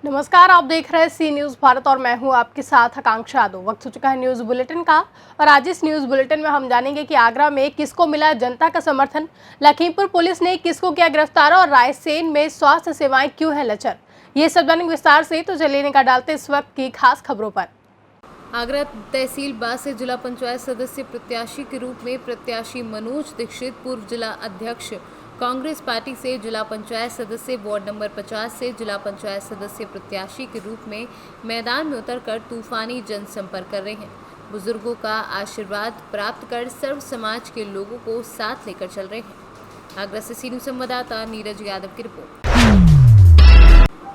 नमस्कार, आप देख रहे हैं सी न्यूज़ भारत और मैं हूं आपके साथ आकांक्षा यादव। वक्त हो चुका है न्यूज़ बुलेटिन का और आज इस न्यूज़ बुलेटिन में हम जानेंगे कि आगरा में किसको मिला जनता का समर्थन, लखीमपुर पुलिस ने किसको किया गिरफ्तार और रायसेन में स्वास्थ्य सेवाएं क्यों है लचर। ये सब जानेंगे विस्तार से, तो चलिए निगाह डालते इस वक्त की खास खबरों पर। आगरा तहसील बास से जिला पंचायत सदस्य प्रत्याशी के रूप में प्रत्याशी मनोज दीक्षित, पूर्व जिला अध्यक्ष कांग्रेस पार्टी से जिला पंचायत सदस्य वार्ड नंबर 50 से जिला पंचायत सदस्य प्रत्याशी के रूप में मैदान में उतरकर तूफानी जनसंपर्क कर रहे हैं। बुजुर्गों का आशीर्वाद प्राप्त कर सर्व समाज के लोगों को साथ लेकर चल रहे हैं। आगरा से सी न्यूज़ संवाददाता नीरज यादव की रिपोर्ट।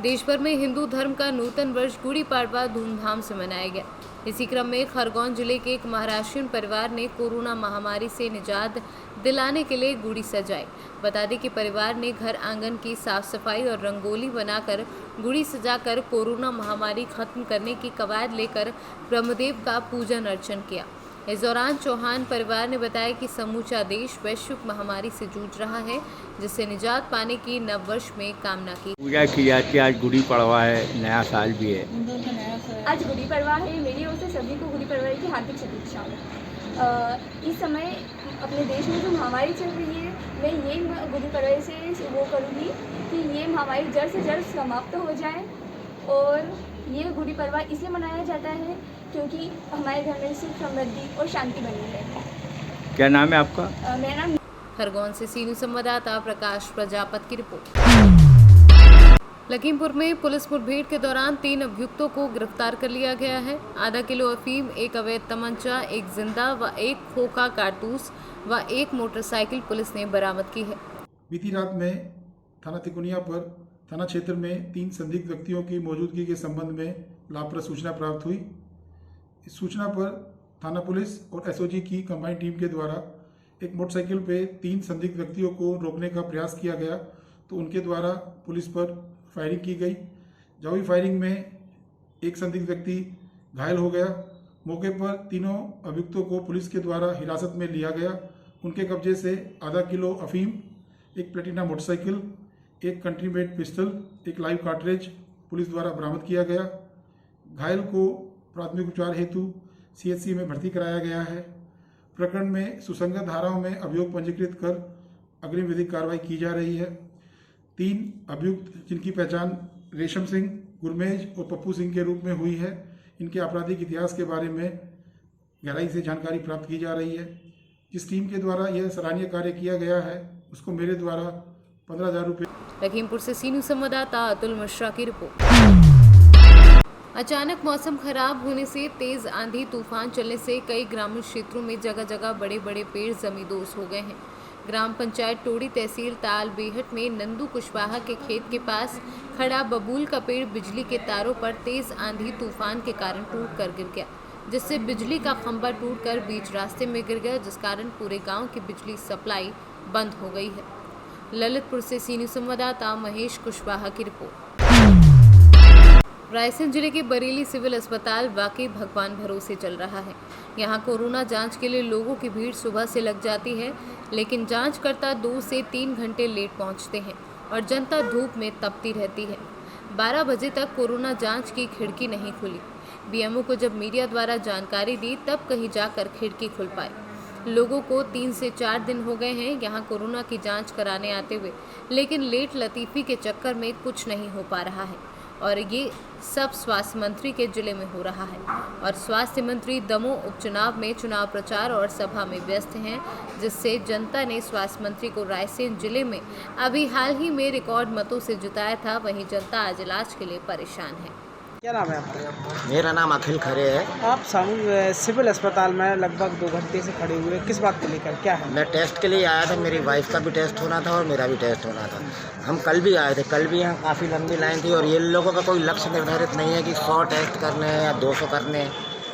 देश भर में हिंदू धर्म का नूतन वर्ष गुड़ी पाड़वा धूमधाम से मनाया गया। इसी क्रम में खरगोन जिले के एक महाराष्ट्रीयन परिवार ने कोरोना महामारी से निजात दिलाने के लिए गुड़ी सजाई। बता दें कि परिवार ने घर आंगन की साफ सफाई और रंगोली बनाकर गुड़ी सजाकर कोरोना महामारी खत्म करने की कवायद लेकर ब्रह्मदेव का पूजन अर्चन किया। इस दौरान चौहान परिवार ने बताया कि समूचा देश वैश्विक महामारी से जूझ रहा है, जिससे निजात पाने की नव वर्ष में कामना की। पूजा की जाती है। आज गुड़ी पड़वा है, नया साल भी है। आज गुड़ी पड़वा है। मेरी ओर से सभी को गुड़ी पड़वा की हार्दिक शुभेच्छाएं। इस समय अपने देश में जो महामारी चल रही है, मैं ये गुड़ी पड़वा से वो करूँगी कि ये महामारी जल्द से जल्द समाप्त हो जाए। और ये गुड़ी पड़वा इसलिए मनाया जाता है क्योंकि हमारे घर में सुख समृद्धि और शांति बनी है। क्या नाम है आपका? मेरा नाम। खरगोन से सी न्यूज़ संवाददाता प्रकाश प्रजापत की रिपोर्ट। लखीमपुर में पुलिस मुठभेड़ के दौरान 3 अभियुक्तों को गिरफ्तार कर लिया गया है। आधा किलो अफीम, 1 अवैध तमंचा, 1 जिंदा व 1 खोखा कारतूस व 1 मोटरसाइकिल पुलिस ने बरामद की है। बीती रात में थाना तिकोनिया पर थाना क्षेत्र में 3 संदिग्ध व्यक्तियों की मौजूदगी के संबंध में लाभप्रद सूचना प्राप्त हुई। इस सूचना पर थाना पुलिस और एसओजी की कंबाइंड टीम के द्वारा एक मोटरसाइकिल पे 3 संदिग्ध व्यक्तियों को रोकने का प्रयास किया गया, तो उनके द्वारा पुलिस पर फायरिंग की गई। जवाबी फायरिंग में एक संदिग्ध व्यक्ति घायल हो गया। मौके पर तीनों अभियुक्तों को पुलिस के द्वारा हिरासत में लिया गया। उनके कब्जे से आधा किलो अफीम, 1 Platina motorcycle, 1 country made pistol, 1 live cartridge police द्वारा बरामद किया गया। घायल को प्राथमिक उपचार हेतु सीएचसी में भर्ती कराया गया है। प्रकरण में सुसंगत धाराओं में अभियोग पंजीकृत कर अग्रिम विधिक कार्रवाई की जा रही है। 3 अभियुक्त जिनकी पहचान रेशम सिंह, गुरमेज और पप्पू सिंह के रूप में हुई है, इनके आपराधिक इतिहास के बारे में गहराई से जानकारी प्राप्त की जा रही है। जिस टीम के द्वारा यह सराहनीय कार्य किया गया है, उसको मेरे द्वारा 15,000 रुपये। लखीमपुर से सी न्यूज़ संवाददाता अतुल मिश्रा की रिपोर्ट। अचानक मौसम खराब होने से तेज आंधी तूफान चलने से कई ग्रामीण क्षेत्रों में जगह जगह बड़े बड़े पेड़ जमींदोज हो गए हैं। ग्राम पंचायत टोड़ी तहसील ताल बेहट में नंदू कुशवाहा के खेत के पास खड़ा बबूल का पेड़ बिजली के तारों पर तेज आंधी तूफान के कारण टूट कर गिर गया, जिससे बिजली का खंभा टूटकर बीच रास्ते में गिर गया, जिस कारण पूरे गांव की बिजली सप्लाई बंद हो गई है। ललितपुर से सी न्यूज़ संवाददाता महेश कुशवाहा की रिपोर्ट। रायसेन जिले के बरेली सिविल अस्पताल वाकई भगवान भरोसे चल रहा है। यहाँ कोरोना जांच के लिए लोगों की भीड़ सुबह से लग जाती है, लेकिन जांचकर्ता 2 से 3 घंटे लेट पहुँचते हैं और जनता धूप में तपती रहती है। 12 बजे तक कोरोना जांच की खिड़की नहीं खुली। बीएमओ को जब मीडिया द्वारा जानकारी दी, तब कहीं जाकर खिड़की खुल पाई। लोगों को 3 से 4 दिन हो गए हैं यहाँ कोरोना की जांच कराने आते हुए, लेकिन लेट लतीफ़ी के चक्कर में कुछ नहीं हो पा रहा है और ये सब स्वास्थ्य मंत्री के जिले में हो रहा है। और स्वास्थ्य मंत्री दमोह उपचुनाव में चुनाव प्रचार और सभा में व्यस्त हैं, जिससे जनता ने स्वास्थ्य मंत्री को रायसेन जिले में अभी हाल ही में रिकॉर्ड मतों से जिताया था। वहीं जनता आज इलाज के लिए परेशान है। क्या नाम है आपका? मेरा नाम अखिल खरे है। आप सिविल अस्पताल में लगभग 2 घंटे से खड़े हुए, किस बात को लेकर, क्या है? मैं टेस्ट के लिए आया था। मेरी वाइफ का भी टेस्ट होना था और मेरा भी टेस्ट होना था। हम कल भी आए थे। कल भी यहाँ काफ़ी लंबी लाइन थी और ये लोगों का कोई लक्ष्य निर्धारित नहीं है कि 100 टेस्ट करने हैं या 200 करने हैं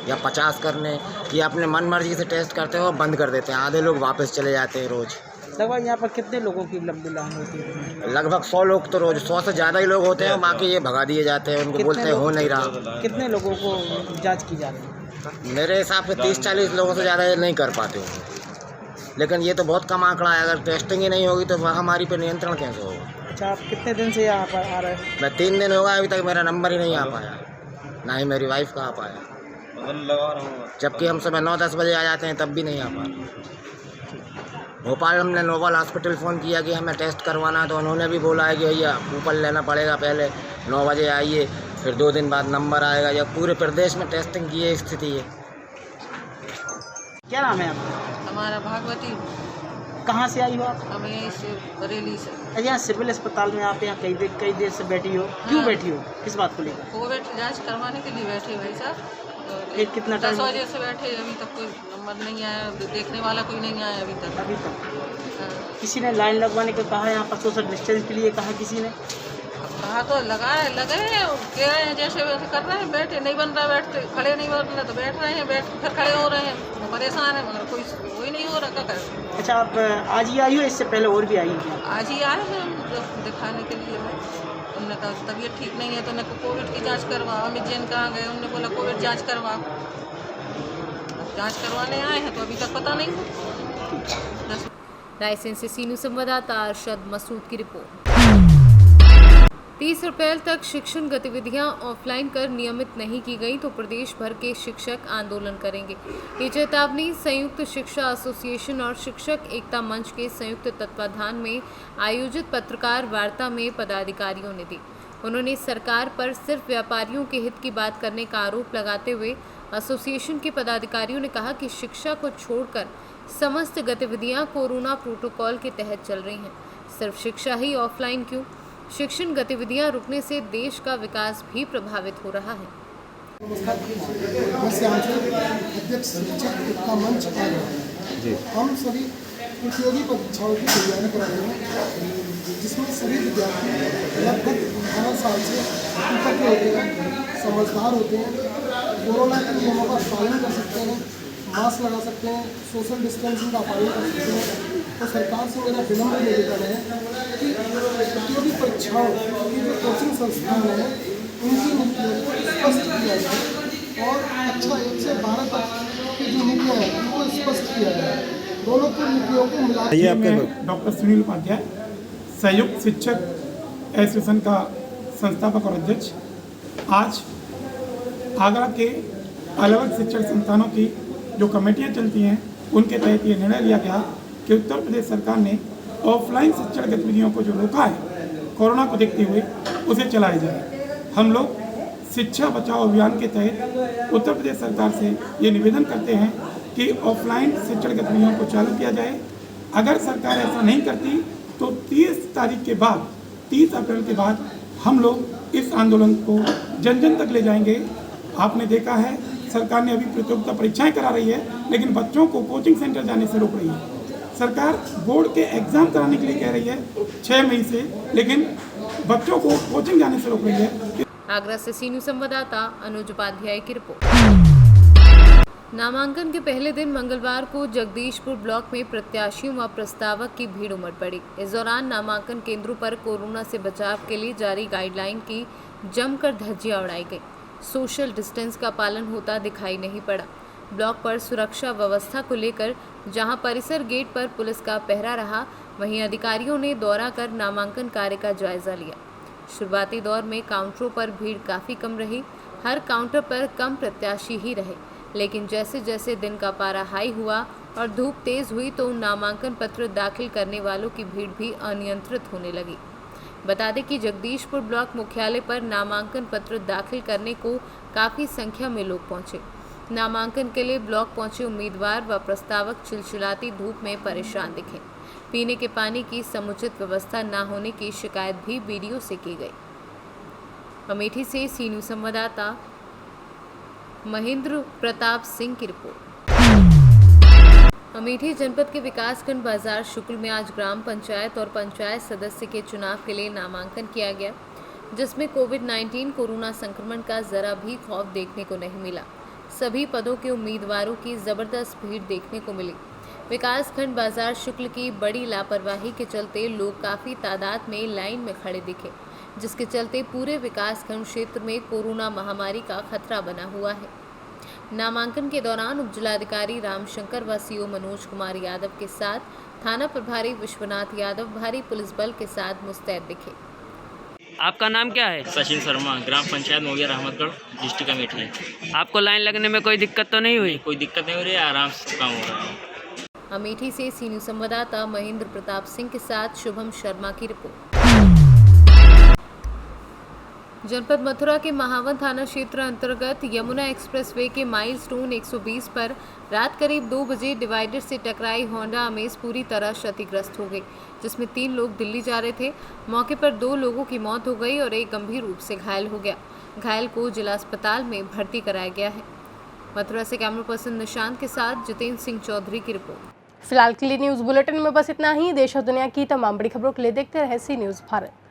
या 50 करने। ये अपने मन मर्जी से टेस्ट करते हैं और बंद कर देते हैं। आधे लोग वापस चले जाते हैं रोज़। लगभग यहाँ पर कितने लोगों की लंबी लाइन होती है? लगभग 100 लोग तो रोज़, 100 से ज़्यादा ही लोग होते हैं। बाकी ये भगा दिए जाते हैं, उनको बोलते हैं हो नहीं रहा। कितने लोगों को जाँच की जा रही है? मेरे हिसाब से 30-40 लोगों से ज़्यादा ये नहीं कर पाते हैं। लेकिन ये तो बहुत कम आंकड़ा है। अगर टेस्टिंग ही नहीं होगी तो महामारी पर नियंत्रण कैसे होगा? अच्छा, आप कितने दिन से यहाँ पर आ रहे हैं? मैं 3 दिन हो गया, अभी तक मेरा नंबर ही नहीं आ पाया, ना ही मेरी वाइफ का आ पाया। जबकि हम सुबह 9-10 बजे आ जाते हैं, तब भी नहीं आ पाया। भोपाल हमने नोबल हॉस्पिटल फ़ोन किया कि हमें टेस्ट करवाना, तो उन्होंने भी बोला है कि भैया कूपन लेना पड़ेगा, पहले 9 बजे आइए, फिर 2 दिन बाद नंबर आएगा। या पूरे प्रदेश में टेस्टिंग की ये स्थिति है। क्या नाम है आपका? हमारा भागवती, कहाँ से आई हो आप? हमें इस बरेली से। अच्छा, यहाँ सिविल अस्पताल में आप यहाँ कई देर से बैठी हो, क्यों बैठी हो, किस बात को लेकर? कोविड जांच करवाने के लिए बैठे भाई साहब। फिर कितना टाइम? 10 बजे से बैठे, अभी तक कोई नंबर नहीं आया, देखने वाला कोई नहीं आया अभी तक। अभी तक हाँ। किसी ने लाइन लगवाने को कहा, यहाँ पर सोशल डिस्टेंस के लिए कहा किसी ने? कहा तो लगे हैं, कह रहे हैं जैसे वैसे कर रहे हैं, बैठे नहीं बन रहा, बैठते खड़े नहीं बन रहा तो बैठ रहे हैं, बैठ फिर खड़े हो रहे हैं, वो परेशान है, मगर कोई नहीं हो रहा। क्या करें? अच्छा, आप आज ही आई हो, इससे पहले और भी आई हो? आज ही आए हैं हम दिखाने के लिए। उन्होंने कहा तबीयत ठीक नहीं है, तो उन्होंने कोविड की जांच करवा। अमित जैन कहाँ गए, उन्होंने बोला कोविड जांच करवा। जांच करवाने आए हैं तो अभी तक पता नहीं। रायसेन से सीनू संवाददाता अरशद मसूद की रिपोर्ट। 30 अप्रैल तक शिक्षण गतिविधियां ऑफलाइन कर नियमित नहीं की गई तो प्रदेश भर के शिक्षक आंदोलन करेंगे। ये चेतावनी संयुक्त शिक्षा एसोसिएशन और शिक्षक एकता मंच के संयुक्त तत्वाधान में आयोजित पत्रकार वार्ता में पदाधिकारियों ने दी। उन्होंने सरकार पर सिर्फ व्यापारियों के हित की बात करने का आरोप लगाते हुए एसोसिएशन के पदाधिकारियों ने कहा कि शिक्षा को छोड़कर समस्त गतिविधियां कोरोना प्रोटोकॉल के तहत चल रही हैं। सिर्फ शिक्षा ही ऑफलाइन क्यों? शिक्षण गतिविधियां रुकने से देश का विकास भी प्रभावित हो रहा है। अध्यक्ष शिक्षक एकता मंच आ रहा है। हम सभी प्रतियोगी परीक्षाओं की तैयारी करा रहे हैं, जिसमें सभी विद्यार्थी लगभग 18 साल से ऊपर के होते हैं, समझदार होते हैं, कोरोना के नियमों का पालन कर सकते हैं, मास्क लगा सकते हैं, सोशल डिस्टेंसिंग का पालन कर सकते हैं। तो सरकार से मेरा विनम्र निवेदन है कि प्रतियोगी परीक्षाओं की जो कोचिंग संस्थान है उनकी नीतियों को स्पष्ट किया जाए और कक्षा 1 से 12 तक की जो नीतियाँ हैं उनको स्पष्ट किया जाए। दोनों की नीतियों को मिला। मैं डॉक्टर सुनील उपाध्याय, संयुक्त शिक्षक एसोसिएशन का संस्थापक और अध्यक्ष, आज आगरा के अलग अलग शिक्षण संस्थानों की जो कमेटियां चलती हैं उनके तहत ये निर्णय लिया गया कि उत्तर प्रदेश सरकार ने ऑफलाइन शिक्षण गतिविधियों को जो रोका है कोरोना को देखते हुए उसे चलाया जाए। हम लोग शिक्षा बचाओ अभियान के तहत उत्तर प्रदेश सरकार से ये निवेदन करते हैं कि ऑफलाइन शिक्षण गतिविधियों को चालू किया जाए। अगर सरकार ऐसा नहीं करती तो 30 अप्रैल के बाद हम लोग इस आंदोलन को जन जन तक ले जाएंगे। आपने देखा है सरकार ने अभी प्रतियोगिता परीक्षाएं करा रही है, लेकिन बच्चों को कोचिंग सेंटर जाने से रोक रही है। सरकार बोर्ड के एग्जाम कराने के लिए कह रही है 6 मई से, लेकिन बच्चों को कोचिंग जाने से रोक रही है। आगरा से सीनू संवाददाता अनुज उपाध्याय की रिपोर्ट। नामांकन के पहले दिन मंगलवार को जगदीशपुर ब्लॉक में प्रत्याशियों व प्रस्तावक की भीड़ उमड़ पड़ी। इस दौरान नामांकन केंद्रों पर कोरोना से बचाव के लिए जारी गाइडलाइन की जमकर धज्जियां उड़ाई गई। सोशल डिस्टेंस का पालन होता दिखाई नहीं पड़ा। ब्लॉक पर सुरक्षा व्यवस्था को लेकर जहां परिसर गेट पर पुलिस का पहरा रहा, वहीं अधिकारियों ने दौरा कर नामांकन कार्य का जायजा लिया। शुरुआती दौर में काउंटरों पर भीड़ काफ़ी कम रही। हर काउंटर पर कम प्रत्याशी ही रहे, लेकिन जैसे जैसे दिन का पारा हाई हुआ और धूप तेज हुई तो नामांकन पत्र दाखिल करने वालों की भीड़ भी अनियंत्रित होने लगी। बता दें कि जगदीशपुर ब्लॉक मुख्यालय पर नामांकन पत्र दाखिल करने को काफ़ी संख्या में लोग पहुंचे। नामांकन के लिए ब्लॉक पहुंचे उम्मीदवार व प्रस्तावक चिलचिलाती धूप में परेशान दिखे। पीने के पानी की समुचित व्यवस्था न होने की शिकायत भी बीडीओ से की गई। अमेठी से सीनू संवाददाता महेंद्र प्रताप सिंह की रिपोर्ट। अमेठी जनपद के विकासखंड बाजार शुक्ल में आज ग्राम पंचायत और पंचायत सदस्य के चुनाव के लिए नामांकन किया गया, जिसमें कोविड-19 कोरोना संक्रमण का जरा भी खौफ देखने को नहीं मिला। सभी पदों के उम्मीदवारों की जबरदस्त भीड़ देखने को मिली। विकासखंड बाजार शुक्ल की बड़ी लापरवाही के चलते लोग काफ़ी तादाद में लाइन में खड़े दिखे, जिसके चलते पूरे विकासखंड क्षेत्र में कोरोना महामारी का खतरा बना हुआ है। नामांकन के दौरान उपजिलाधिकारी रामशंकर व सीओ मनोज कुमार यादव के साथ थाना प्रभारी विश्वनाथ यादव भारी पुलिस बल के साथ मुस्तैद दिखे। आपका नाम क्या है? सचिन शर्मा, ग्राम पंचायत मोगिया रहमतगढ़, डिस्ट्रिक्ट अमेठी। आपको लाइन लगने में कोई दिक्कत तो नहीं हुई? कोई दिक्कत नहीं हो रही है, आराम से काम हो रहा है। अमेठी से सी न्यूज़ संवाददाता महेंद्र प्रताप सिंह के साथ शुभम शर्मा की रिपोर्ट। जनपद मथुरा के महावन थाना क्षेत्र अंतर्गत यमुना एक्सप्रेसवे के माइलस्टोन 120 पर रात करीब 2 बजे डिवाइडर से टकराई होंडा अमेज पूरी तरह क्षतिग्रस्त हो गई, जिसमें 3 लोग दिल्ली जा रहे थे। मौके पर 2 लोगों की मौत हो गई और एक गंभीर रूप से घायल हो गया। घायल को जिला अस्पताल में भर्ती कराया गया है। मथुरा से कैमरा पर्सन निशांत के साथ जितेंद्र सिंह चौधरी की रिपोर्ट। फिलहाल के लिए न्यूज़ बुलेटिन में बस इतना ही। देश और दुनिया की तमाम बड़ी खबरों के लिए देखते रहे सी न्यूज़ भारत।